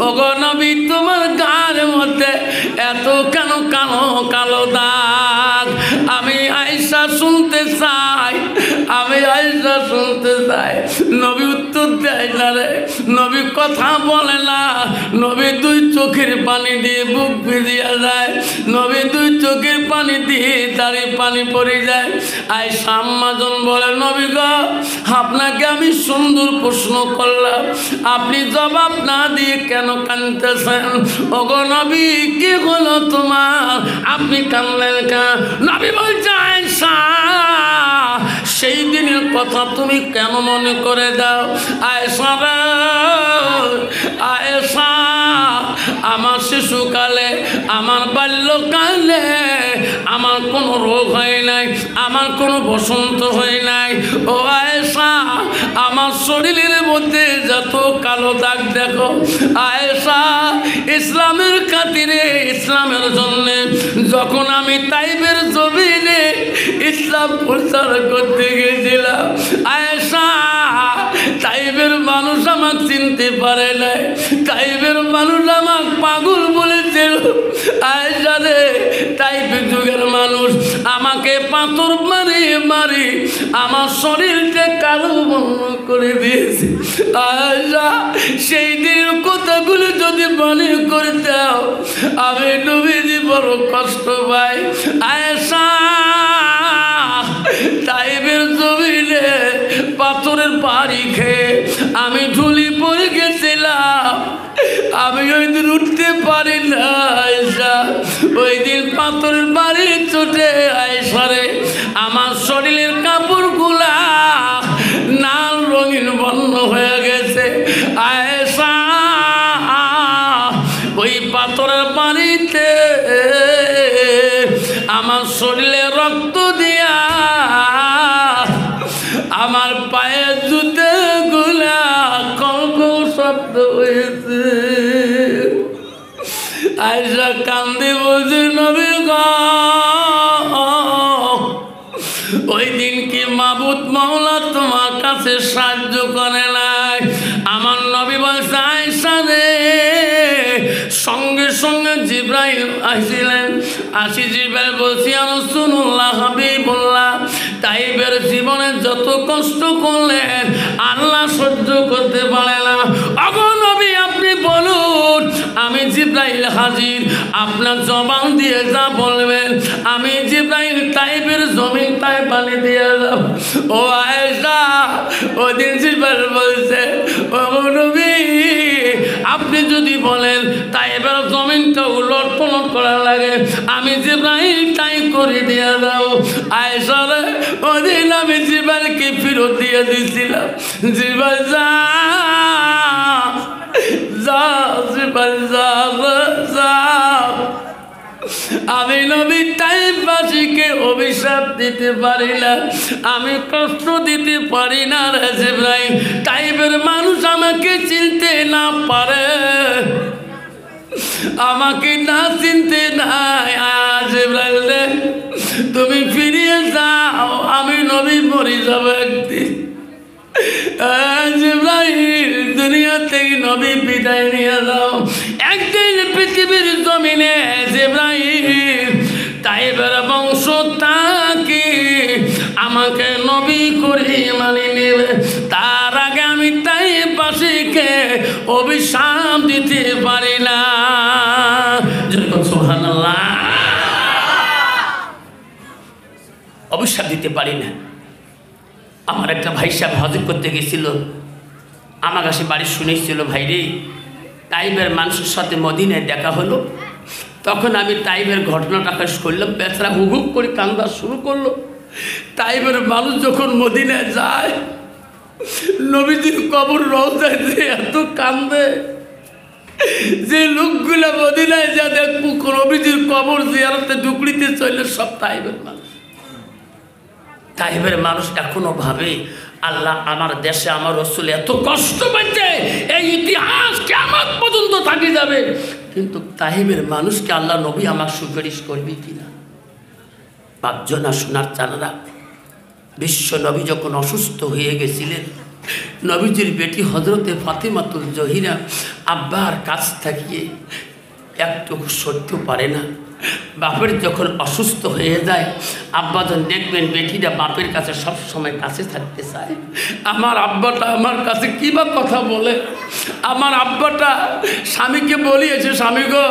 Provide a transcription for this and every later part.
ওগো নবী তোমার গায়ের মধ্যে এত কেন কালো কালো দাগ? আমি আয়েশা শুনতে চাই, আমি আয়েশা শুনতে চাই। নবী উত্তর দেয় না রে, নবী কথা বলে না। নবী দুই চোখের পানি দিয়ে বুক ভিজিয়ে যায়, নবী দুই চোখের পানি দিয়ে দাড়ি পানি পড়ে যায়। আয়েশা আম্মাজন বলে, নবী গো, আপনাকে আমি সুন্দর প্রশ্ন করলাম, আপনি জবাব না দিয়ে কেন কাঁদতেছেন? ওগো নবী কি হলো তোমার, আপনি কাঁদলেন কেন? নবী বলছে, আয়েশা সেই দিনের কথা তুমি কেন মনে করে দাও? আয়েশা রে, আয়েশা আমার শিশুকালে, আমার বাল্যকালে আমার কোনো রোগ হয় নাই, আমার কোনো বসন্ত হয় নাই। ও আয়েশা, আমার শরীরের মধ্যে যত কালো দাগ দেখো, আয়েশা ইসলামের খাতিরে, ইসলামের জন্য যখন আমি তাইফের জমিনে ইসলাম প্রচার করতে গেছিলাম, আয়েশা তাইফের মানুষ আমাকে চিনতে পারে নাই, তাইফের মানুষ আমাকে পাগল বলেছিল। আয়েশা রে, তাইফের যুগের মানুষ আমাকে পাথর মারি মারি আমার শরীরকে কালো বর্ণ করে দিয়েছে। আয়েশা সেই দিনের কথাগুলো যদি মনে করে দাও, আমি নবীজি বড় কষ্ট পাই। আয়েশা তাইফের জমিনে পাথরের বাড়ি খেয়ে আমি ঝুলি পড়ে গেছিলাম, আমি ওই দিন উঠতে পারি না। আয়েশা ওই দিন পাথরের বাড়ি চোটে আয়েশা রে, আমার শরীরের কাপড়গুলা লাল রঙিন বর্ণ হয়ে গেছে। আয়েশা ওই পাথরের বাড়িতে আমার শরীরে রক্ত দিয়া আমার পায়ের জুতে গুলা কলক শব্দ হয়েছে। আয়েশা কান্দে বলছে, নবী গো, ওই দিন কি মাবুদ মাওলা তোমার কাছে সাহায্য করে নাই? আমার নবী বলছে, আয়েশা রে, সঙ্গে সঙ্গে জিবরাইল আসছিলেন। আসি জিবরাইল বলছি, ইয়া রাসূলুল্লাহ, হাবিবুল্লাহ, তাইফের জীবনে যত কষ্ট করলেন আল্লাহ সহ্য করতে পারে না। ওগো নবী, আপনি বলুন, আমি জিবরাইল হাজির, আপনার জবান দিয়ে যা বলবেন আমি জিবরাইল তাইফের জমিন তাই পানি দিয়ে যাব। ও আয়েশা, ওই দিন জিবরাইল বলছে, ওগো নবী, আপনি যদি বলেন তাইফের জমিনটা উলট পালট করা লাগে, আমি জিবরাইল তাই করে দিয়ে যাও। আয়েশা রে, ওই দিন আমি জিবরাইলকে ফেরত দিয়ে দিয়েছিলাম। জিবরাইল যা যা, জিবরাইল যা যা। আমি নবী তাইফবাসীকে অভিশাপ দিতে পারি না, আমি কষ্ট দিতে পারি না রে জিবরাইল। তাইফের মানুষ আমাকে চিনতে না পারে, আমাকে না চিনতে নাই। জিবরাইল রে, তুমি ফিরিয়ে যাও, আমি নবী মরে যাব একদিন। জিবরাইল, দুনিয়া থেকে নবী বিদায় নিয়ে যাও। একদিন পৃথিবীর জমিনে জিবরাইল তাইফের বংশ তাকে আমাকে নবী করে মানে নেবে, তার আগে আমি তাইফবাসীকে অভিশাপ দিতে পারি না। সুবহানাল্লাহ, অভিশাপ দিতে পারি না। আমার একটা ভাই সাহেব হজ করতে গেছিল, আমার কাছে বাড়ি শুনেছিল, ভাই রে, তাইফের মানুষের সাথে মদিনায় দেখা হলো। তখন আমি তাইফের ঘটনাটা পেশ করলাম, বেচারা হুহুক করে কান্দা শুরু করলো। তাইফের মানুষ যখন মদিনায় যায়, নবীজির কবর রওজায় যে এত কান্দে, যে লোকগুলা মদিনায় যা দেখবো নবীজির কবর জিয়ারতে ঢুকলিতে চলে সব তাইফের মানুষ। তাইফের মানুষ এখনো ভাবে, আল্লাহ আমার দেশে আমার রাসূল এত কষ্ট পাচ্ছে, এই ইতিহাস কিয়ামত পর্যন্ত থাকি যাবে, কিন্তু তাইফের মানুষকে আল্লাহ নবী আমার সুপারিশ করবে কিনা। পাঁচজনা সোনার চানারা, বিশ্ব নবী যখন অসুস্থ হয়ে গেছিলেন, নবীজির বেটি হজরতে ফাতেমাতুল জহিরা আব্বার কাছ থেকে একটুকু সরতে পারে না। বাপের যখন অসুস্থ হয়ে যায়, আব্বা যখন দেখবেন বেটিটা বাপের কাছে সব সময় কাছে থাকতে চায়। আমার আব্বাটা আমার কাছে কী বা কথা বলে, আমার আব্বাটা স্বামীকে বলিয়েছে, স্বামী গো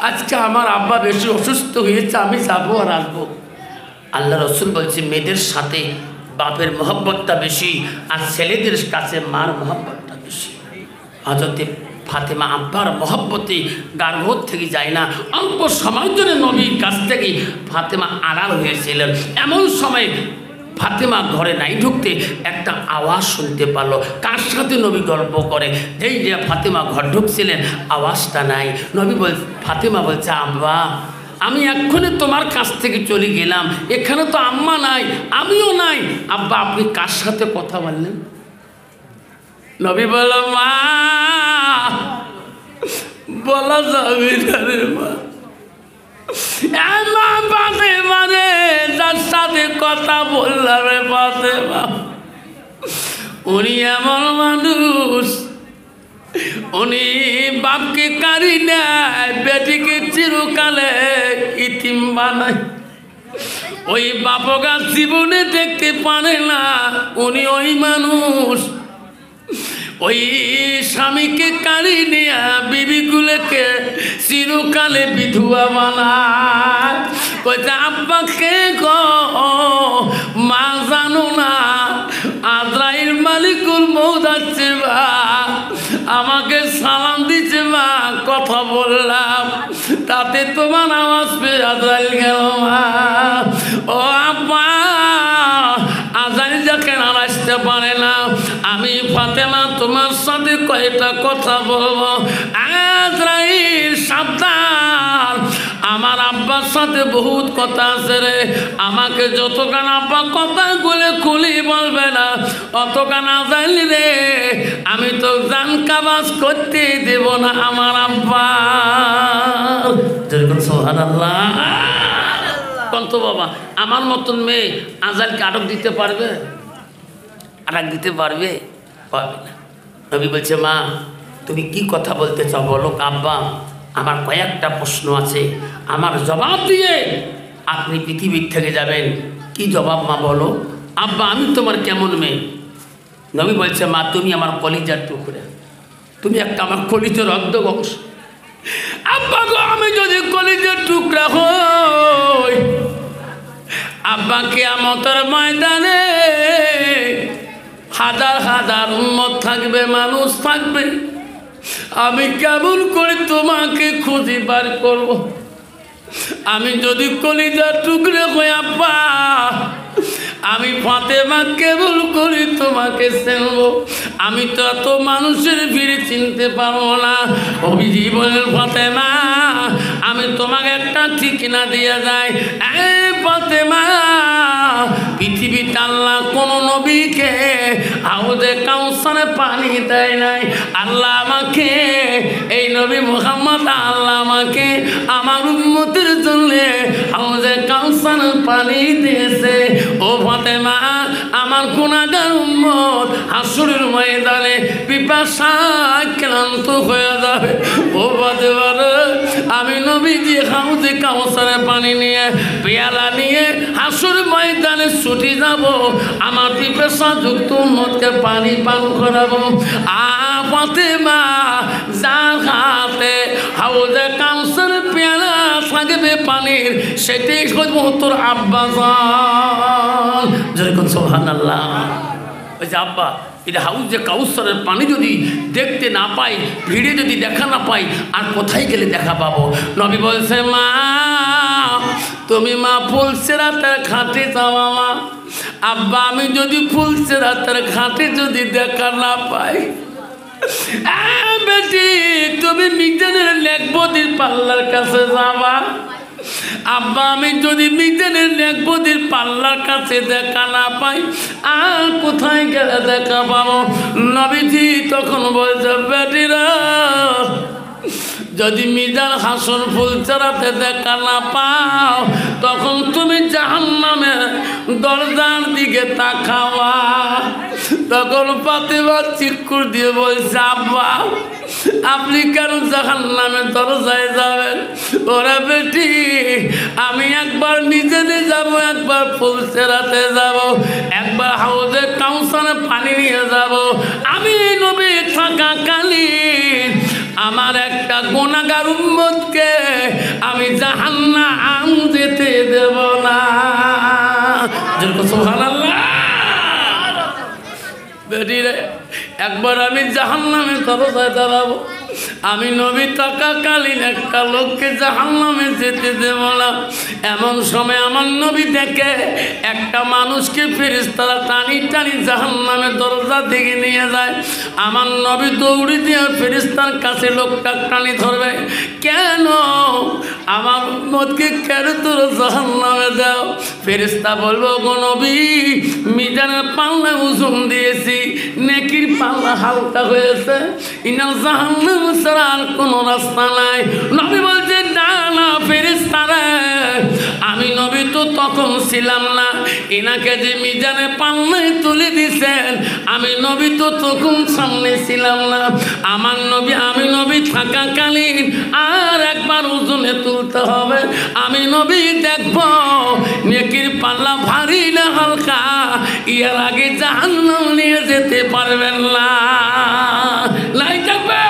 আজকে আমার আব্বা বেশি অসুস্থ হয়েছে, আমি যাবো আর আসবো। আল্লাহ রসুল বলছে মেয়েদের সাথে বাপের মহব্বতটা বেশি, আর ছেলেদের কাছে মার মহব্বতটা বেশি। হযরতে ফাতেমা আব্বার মহব্বতে গার্ভ থেকে যায় না। অল্প সময়ের জন্য নবীর কাছ থেকে ফাতেমা আড়াল হয়েছিলেন। এমন সময় ফাতেমা ঘরে নাই ঢুকতে একটা আওয়াজ শুনতে পারলো, কার সাথে নবী গল্প করে। যেই যে ফাতেমা ঘর ঢুকছিলেন, আওয়াজটা নাই। নবী ফাতেমা বলছে, আব্বা আমি এক্ষুনি তোমার কাছ থেকে চলে গেলাম, এখানে তো আম্মা নাই, আমিও নাই। আব্বা আপনি কার সাথে কথা বললেন? নবী বলল, মা বলা যাবে না রে মা, ফাতেমা রে যার সাথে কথা বললাম রে ফাতেমা, উনি এমন মানুষ, উনি বাপকে কারি নেয়, বেটিকে চিরকালে ইতিম বানায়। ওই বাপকা জীবনে দেখতে পারে না, উনি ওই মানুষ। ওই স্বামীকে কারি নিয়ে বিবিগুলোকে চিরকালে বিধবা বানায়। কইতে আব্বাকে গো মা জানো না, আজরাইল মালিকুল মউত আছে মা, আমাকে সালাম দিচ্ছে মা, কথা বললাম তাতে তোমার আওয়াজ পেয়ে আজরাইল গেল মা। ও আব্বা আজরাইল যাকে আর আসতে পারে না, আমি ফাতেমা তোমার সাথে কয়েকটা কথা বলবো। আজরাইল সাবধান, আমার আব্বার সাথে বহুত কথা আছে রে, আমাকে যতক্ষণ আব্বা কথাগুলো খুলি বলবে না অতক্ষণ আজরাইল রে আমি তো জান কাবাজ করতে দেব না আমার আব্বা। সুবহানাল্লাহ। কন্ত বাবা আমার মতন মেয়ে আজরাইলকে আটক দিতে পারবে? আটক দিতে পারবে? পারবে না। নবী বলছে, মা তুমি কি কথা বলতে চাও বলো। আব্বা আমার কয়েকটা প্রশ্ন আছে, আমার জবাব দিয়ে আপনি পৃথিবীর থেকে যাবেন। কি জবাব মা বলো। আব্বা আমি তোমার কেমন মেয়ে? নবী বলছে, মা তুমি আমার কলিজার টুকরা, তুমি একটা আমার কলিজার রক্ত বংশ। আব্বা গো আমি যদি কলিজার টুকরা হই, আব্বা কিয়ামতের ময়দানে হাজার হাজার উম্মত থাকবে, মানুষ থাকবে, আমি কেমন করে তোমাকে খুঁজে বার করব? আমি যদি কলিজার টুকরে হই আব্বা, আমি ফাতেমা কেবল করে তোমাকে চিনব? আমি তো এত মানুষের ভিড়ে চিনতে পারবো না। অভিজি বলেন, ফাতেমা আমি তোমাকে একটা ঠিকানা দিয়ে যাই। ফাতেমা পৃথিবীতে আল্লাহ কোন নবীকে হাউজে কাউসারে পানি দেয় নাই। আল্লাহ আমাকে, এই নবী মুহাম্মদ আল্লাহ আমাকে আমার উম্মতের জন্য হাউজে কাউসারে পানি দিয়েছে। ও ফাতেমা আমার গুনাহগার উম্মত হাসরের ময়দানে পিপাসায় ক্লান্ত হয়ে যাবে। ও ফাতেমা আমি নবীজি হাউজে কাউসারে পানি নিয়ে পেয়ালা নিয়ে হাসর ময়দানে ছুটি যাব, আমার পিপাসা যুক্ত উম্মতকে পানি পান করাবো। ফাতেমা যার হাতে হাউজে কাউসারে পেয়ালা থাকবে পানির, সেটাই তোর আব্বা জান। যেরকম সুবহানাল্লাহ। ওই যে আব্বা এটা হাউজে কাউসারের পানি যদি দেখতে না পাই, ভিড়ে যদি দেখা না পাই, আর কোথায় গেলে দেখা পাবো? নবী বলছে, মা তুমি মা ফুলসিরাতের ঘাটে যাওয়া মা। আব্বা আমি যদি ফুলসিরাতের ঘাটে যদি দেখা না পাই, বেটি তুমি মিজানের লেখবদির পাল্লার কাছে যাবা। আব্বা আমি যদি মিজানের লেখবদির পাল্লার কাছে দেখা না পাই, আর কোথায় গেলে দেখা পাবো? নবীজি তখন বলছে, বেটিরা যদি মিজান হাসন ফুলচরাতে দেখা না পাও, তখন তুমি জাহান্নামের দরজার দিকে তাকাওয়া। তখন ফাতেমা চিৎকার দিয়ে বলছে, আব্বা আপনি কেন জাহান্নামের দরজায় যাবেন? ওরা বেটি আমি একবার নিজে যাব, একবার ফুলসেরাতে যাব, একবার হাউজে কাউসারে পানি নিয়ে যাব। আমি নবী থাকাকালীন আমার একটা গুনাহগার উম্মতকে আমি জাহান্নাম যেতে দেব না। সুবহানাল্লাহ। বেটি রে, একবার আমি জাহান্নামে দরজায় দাঁড়াবো। আমি নবী থাকাকালীন একটা লোককে জাহান্নামে যেতে দেব না। এমন সময় আমার নবী দেখে একটা মানুষকে ফেরেশতারা টানি টানি জাহান্নামের দরজা দিকে নিয়ে যায়। আমার নবী দৌড়ি দিয়ে ফেরেশতার কাছে লোকটা টানি ধরবে, কেন আমার উম্মতকে কেন তোরা জাহান্নামে দাও? ফেরেশতা বলবো, গো নবী মিজানের পাল্লা ওজন দিয়েছি, নেকির পাল্লা হালকা হয়েছে, ইনা জাহান্নাম ছাড়া আর কোনো রাস্তা নাই। নবী বলছে, না না ফেরেশতারা, আমি নবী তো তখন ছিলাম না, এনাকে যে মিজানে পাল্লায় তুলে দিছেন আমি নবী তো তখন সামনে ছিলাম না। আমার নবী আমি নবী থাকাকালীন আর একবার ওজনে তুলতে হবে। আমি নবী দেখব নেকির পাল্লা ভারী না হালকা, এর আগে জাহান্নাম নিয়ে যেতে পারবেন না। লাই থাকবে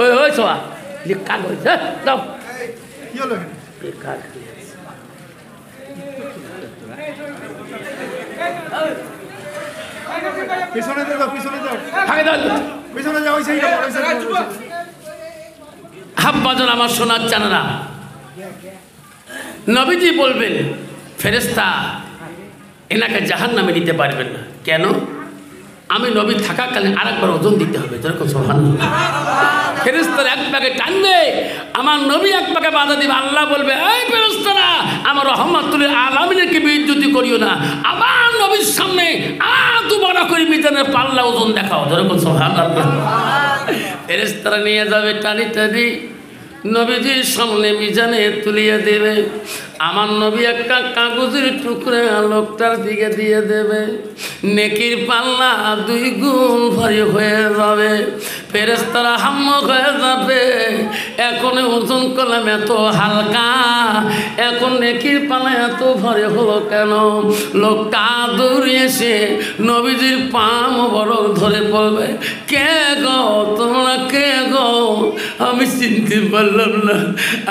ওই ওই সোয়া লিখা হয়েছে দাও পিছনে যাও, পিছনে যাও, আগে দাও পিছনে যাও, ওই সাইডে হাব্বাজন আমার সোনার চানারা। নবীজি বলবেন ফেরেশতা এনাকে জাহান্নামে নিতে পারবেন না, কেন? আমি নবী থাকাকালীন আরেকবার ওজন দিতে হবে। যেরকম সুবহানাল্লাহ। ফেরেশতারা এক পাকে টানবে, আমার নবী এক পাকে বাধা দিবে। আল্লাহ বলবে, এই ফেরেশতারা আমার রহমাতুল আলামিনকে বেইজ্জতি করিও না, আমার নবীর সামনে দুবার করে মিজানের পাল্লা ওজন দেখাও। যেরকম সুবহানাল্লাহ। ফেরেশতারা নিয়ে যাবে টানি টানি নবীজির সামনে মিজানে তুলিয়ে দেবে। আমার নবী একটা কাগজের টুকরা লোকটার দিকে দিয়ে দেবে, নেকির পাল্লা 2 গুণ ভারী হয়ে যাবে। ফেরেশতারা হাম্মক হয়ে যাবে, এখন ওজন করলাম এত হালকা, এখন নেকির পাল্লা এত ভারী হলো কেন? লোকটা দৌড়ে এসে নবীজির পা মোবারক ধরে বলবে, কে গো তোমরা, কে গো? আমি চিনতে পারলাম না,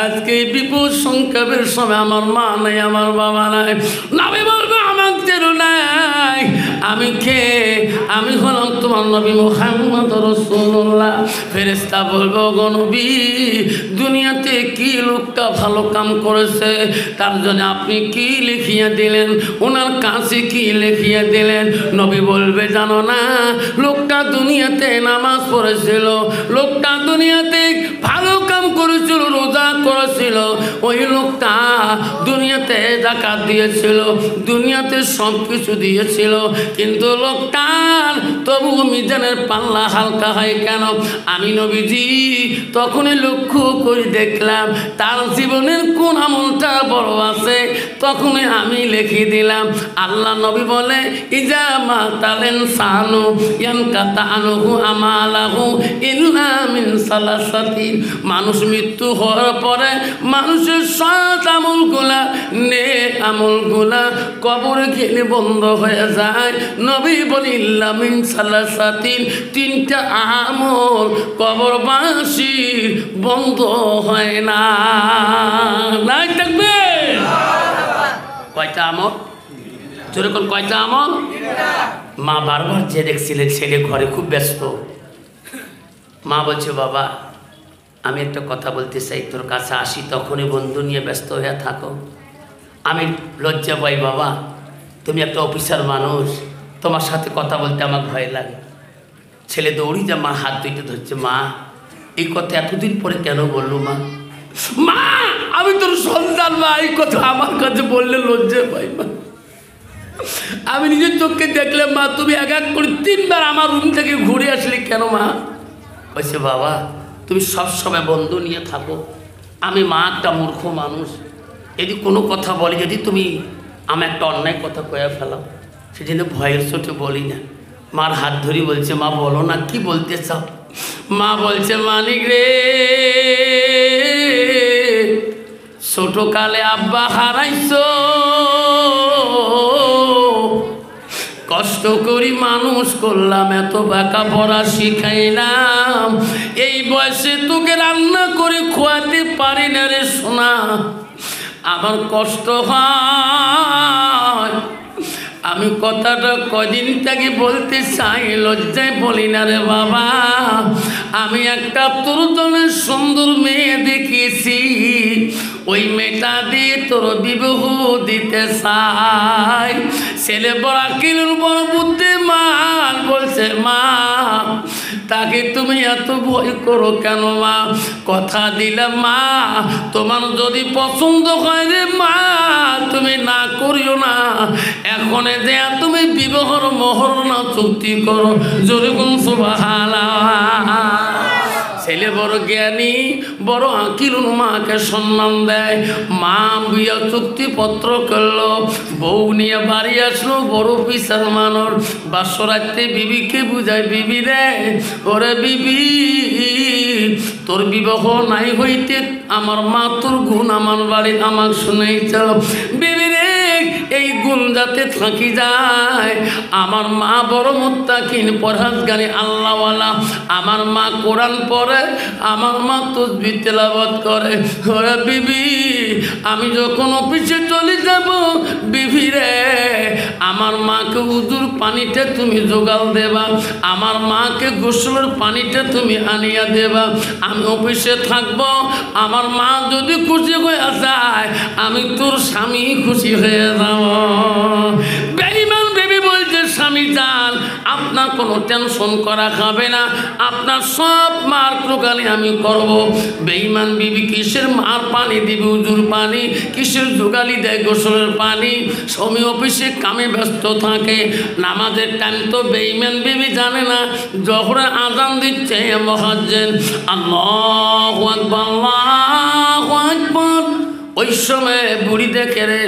আজকে এই বিপদ সংকটের সময় আমার মা নাই, আমার বাবা নাই। নবী বলবো, আমার যেন নাই, আমি কে? আমি হলাম তোমার নবী মুহাম্মদ রাসূলুল্লাহ। ফেরেশতা বলবো, গো নবী দুনিয়াতে কি লোকটা ভালো কাম করেছে তার জন্য আপনি কি লিখিয়ে দিলেন, ওনার কাছে কি লিখিয়ে দিলেন? নবী বলবে, জানো না লোকটা দুনিয়াতে নামাজ পড়েছিল, লোকটা দুনিয়াতে ভালো কাম করেছিল, রোজা করেছিল, ওই লোকটা দুনিয়াতে যাকাত দিয়েছিল, দুনিয়াতে সব কিছু দিয়েছিল, কিন্তু লোকটার তবু মিজানের পাল্লা হালকা হয় কেন? আমি নবীজি তখনই লক্ষ্য করে দেখলাম তার জীবনের কোন আমলটা বড় আছে, তখনই আমি লিখে দিলাম। আল্লাহ নবী বলে, ইজা মাতালেন সানু ইয়ানকাতা আনহু আমালাহু ইল্লা মিন সালাসাতিন। মানুষ মৃত্যু হওয়ার পরে মানুষের সৎ আমলগুলা, নেক আমলগুলা কবরে গেলে বন্ধ হয়ে যায়। নবী বলি ইল্লা মিন সালাসাতিন, 3টা আমল কবরবাসীর বন্ধ হয় না। নাই থাকবে কয়টা আমল? যেরকম কয়টা আমল? মা বারবার যে দেখছিলেন ছেলে ঘরে খুব ব্যস্ত, মা বলছে, বাবা আমি একটা কথা বলতে চাই, তোর কাছে আসি তখনই বন্ধু নিয়ে ব্যস্ত হয়ে থাকো। আমি লজ্জা পাই বাবা, তুমি একটা অফিসার মানুষ, তোমার সাথে কথা বলতে আমার ভয় লাগে। ছেলে দৌড়ি যা মা হাত দুইটা ধরছে, মা এই কথা এতদিন পরে কেন বললো? মা মা আমি তোর সন্তান, মা এই কথা আমার কাছে বললে লজ্জা পাই। মা আমি নিজের চোখকে দেখলাম, মা তুমি এক এক করে 3 বার আমার রুম থেকে ঘুরে আসলে কেন? মা কইছে, বাবা তুমি সবসময় বন্ধু নিয়ে থাকো, আমি মা একটা মূর্খ মানুষ, যদি কোনো কথা বলে যদি তুমি আমি একটা অন্যায় কথা কয়ে ফেলাম, সেজন্য ভয়ের চোটে বলি না। মার হাত ধরি বলছে, মা বলো না, কি বলতে চাও? মা বলছে, মানিক রে, ছোটকালে আব্বা হারাইছো, কষ্ট করি মানুষ করলাম, এত বাঁকা পড়া শিখাইলাম, এই বয়সে তোকে রান্না করে খোয়াতে পারি না রে সোনা, আমার কষ্ট হয়। আমি কথাটা কদিন থেকে বলতে চাই, লজ্জায় বলি না রে বাবা। আমি একটা তোর দলের সুন্দর মেয়ে দেখিয়েছি, ওই মেয়েটা দিয়ে তোর বিবাহ দিতে চাই। ছেলে বড় কিলুর বড় বুদ্ধিমান, বলছে মা তাকে তুমি এত ভয় করো কেন মা? কথা দিলাম মা, তোমার যদি পছন্দ হয় রে মা, তুমি না করিও না, এখন যে তুমি বিবাহর মোহর না চুক্তি করো, জোরে কোন সুবহানাল্লাহ। ছেলে বড় জ্ঞানী, বড় আকিল, মাকে সম্মান দেয়। মা বিয়া চুক্তিপত্র করলো, বউ নিয়ে বাড়ি আসলো, বড় পিসার মানুষ। বাসরাতে বিবিকে বুঝায়, বিবি রে, ওরে বিবি, তোর বিবাহ নাই হইতে আমার মা তোর গুণ আমার বাড়ি আমার শুনেইছ। বিবি রে, এই গুণ যাতে থাকি যায়। আমার মা বড় মুত্তাকিন, পরহেজগারি, আল্লাহওয়ালা। আমার মা কোরআন পড়ে, আমার মা তাসবিহ তেলাওয়াত করে। ওরে বিবি, আমি যখন অফিসে চলে যাব, বিবি রে, আমার মাকে উজুর পানিটা তুমি জোগাল দেবা, আমার মাকে গোসলের পানিটা তুমি আনিয়া দেবা। আমি অফিসে থাকবো, আমার মা যদি খুশি হয়ে যায়, আমি তোর স্বামী খুশি হয়ে যাব। বেঈমান বেবি বলছে, স্বামী যান, আপনার কোনো টেনশন করা খাবে না, আপনার সব মার প্রকারে আমি করব। বেঈমান বিবি কিসের মার পানি দিবে, উজুর পানি, কিসের জোগালি দেয় গোসলের পানি। স্বামী অফিসে কামে ব্যস্ত থাকে, নামাজের টাইম তো বেঈমান বিবি জানে না। যখন আজান দিচ্ছে মুয়াজ্জিন, আল্লাহু আকবার, আল্লাহু আকবার, ওই সময় বুড়ি দেখে রে,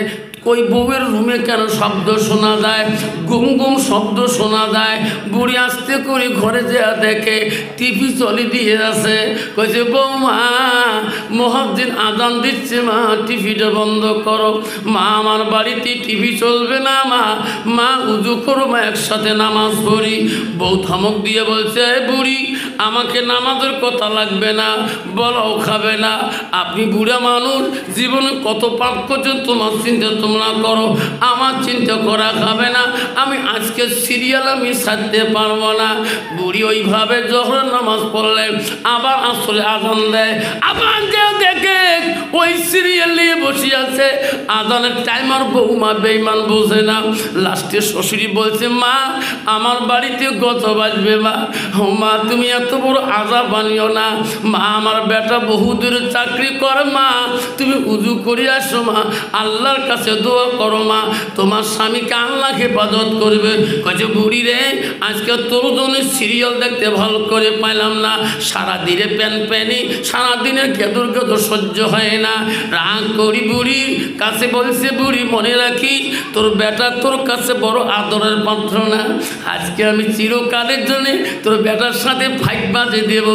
ওই বউয়ের রুমে কেন শব্দ শোনা যায়, গুম গুম শব্দ শোনা যায়। বুড়ি আস্তে করে ঘরে যাওয়া দেখে টিভি চলে দিয়ে আছে। কইছে, বৌমা, মুয়াজ্জিন আজান দিচ্ছে, মা টিভিটা বন্ধ করো। মা, আমার বাড়িতে টিভি চলবে না মা, মা উজু করো, মা একসাথে নামাজ পড়ি। বউ ধমক দিয়ে বলছে, বুড়ি, আমাকে নামাজের কথা লাগবে না, বলাও খাবে না। আপনি বুড়া মানুষ, জীবনে কত পাপ করছেন, তোমার চিন্তা তোমরা করো, আমার চিন্তা করা খাবে না। আমি আজকে সিরিয়াল আমি ছাড়তে পারবো না। বুড়ি ওইভাবে যখন নামাজ পড়লে আবার আসলে আজান দেয়, আবার যে দেখে ওই সিরিয়াল নিয়ে বসে আছে, আজানের টাইমার। বৌমা বেঈমান বোঝে না। লাস্টে শ্বশুরি বলছে, মা, আমার বাড়িতে গত বাজবে মা, ও মা, তুমি এত বড় আজাব বানিও না। মা, আমার বেটা বহুদূর চাকরি করে, মা তুমি উজু করে আসো, মা আল্লাহর কাছে দোয়া করো, মা তোমার স্বামীকে আল্লাহ হেফাজত করবে। কয়েছে, বুড়ি রে, আজকে তোর জন্য সিরিয়াল দেখতে ভালো করে পাইলাম না, সারাদিনে প্যান প্যানি, সারাদিনের গেদর গেদর সহ্য হয় না, রাগ করি। বুড়ির কাছে বলছে, বুড়ি মনে রাখিস, তোর বেটা তোর কাছে বড় আদরের পাত্র না। আজকে আমি চিরকালের জন্য তোর বেটার সাথে ফাইট বাজে দেব।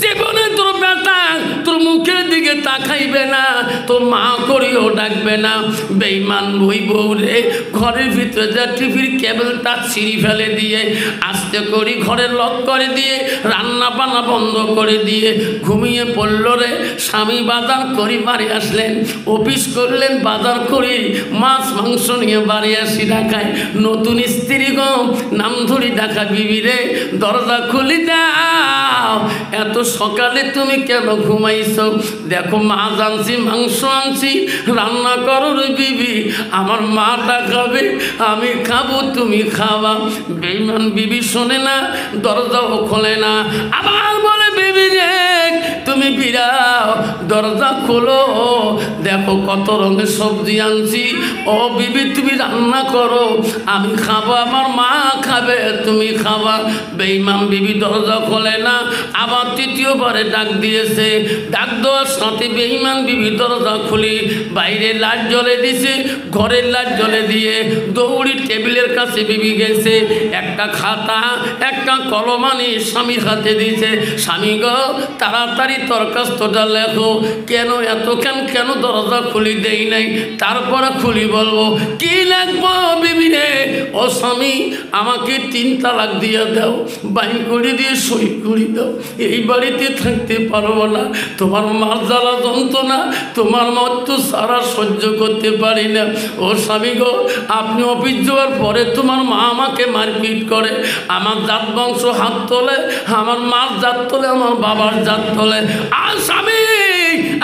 জীবনে তোর বেটা তোর মুখের দিকে তাকাইবে না, তোর মা করিও ডাকবে না। বেঈমান বই বউ রে, ঘরের ভিতরে যা টিভির কেবলটা ছিঁড়ি ফেলে দিয়ে, আস্তে করি ঘরের লক করে দিয়ে, রান্না বান্না বন্ধ করে দিয়ে ঘুমিয়ে পড়ল রে। স্বামী বাজার করি বাড়ি আসলেন, অফিস করলেন, বাজার করি মাছ মাংস নিয়ে বাড়ি আসি ঢাকায়। নতুন স্ত্রী গো, নাম ধরি ঢাকা, বিবি রে, দরজা খুলি দাও, এত সকালে তুমি কেন ঘুমাইছো? দেখো মাছ আনছি, মাংস আনছি, রান্না করো রে বিবি, আমার মাটা খাবে, আমি খাবো, তুমি খাওয়া। বেঈমান বিবি শোনে না, দরজাও খোলে না। আবার বলে, বিবি রে, তুমি বিরাও, দরজা খোলো, দেখো দেখো কত রঙের সবজি আনছি, ও বিবি তুমি রান্না করো, আমি খাবো, আমার মা খাবে, তুমি খাবা। বেঈমান বিবি দরজা খোলে না, আবার তৃতীয়বারে ডাক দিয়েছে। ডাক দেওয়ার সাথে বেঈমান বিবি দরজা খুলি, বাইরে লাইট জ্বলে দিছে, ঘরের লাইট জ্বলে দিয়ে দৌড়ি টেবিলের কাছে বিবি গেছে, একটা খাতা একটা কলম আনি স্বামীর হাতে দিয়েছে। স্বামী গো তাড়াতাড়ি দরখাস্তটা লেখো, কেন কেন দরজা খুলি দেই নাই, তারপরে খুলি বলবো। কি লিখবো বিবি রে? ও স্বামী আমাকে 3 তালাক দিয়ে দাও, বাইন করে দিয়ে সই করে দাও, এই বাড়িতে থাকতে পারবো না, তোমার মার জ্বালা যন্ত্রণা, তোমার মত সারা সহ্য করতে পারি না। ও স্বামী গো আপনি অফিস যাওয়ার পরে তোমার মা আমাকে মারপিট করে, আমার জাত বংশ হাত তোলে, আমার মার জাত তোলে, আমার বাবার জাত তোলে। আর স্বামী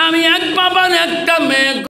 আমি এক বাবার একটা মেয়ে।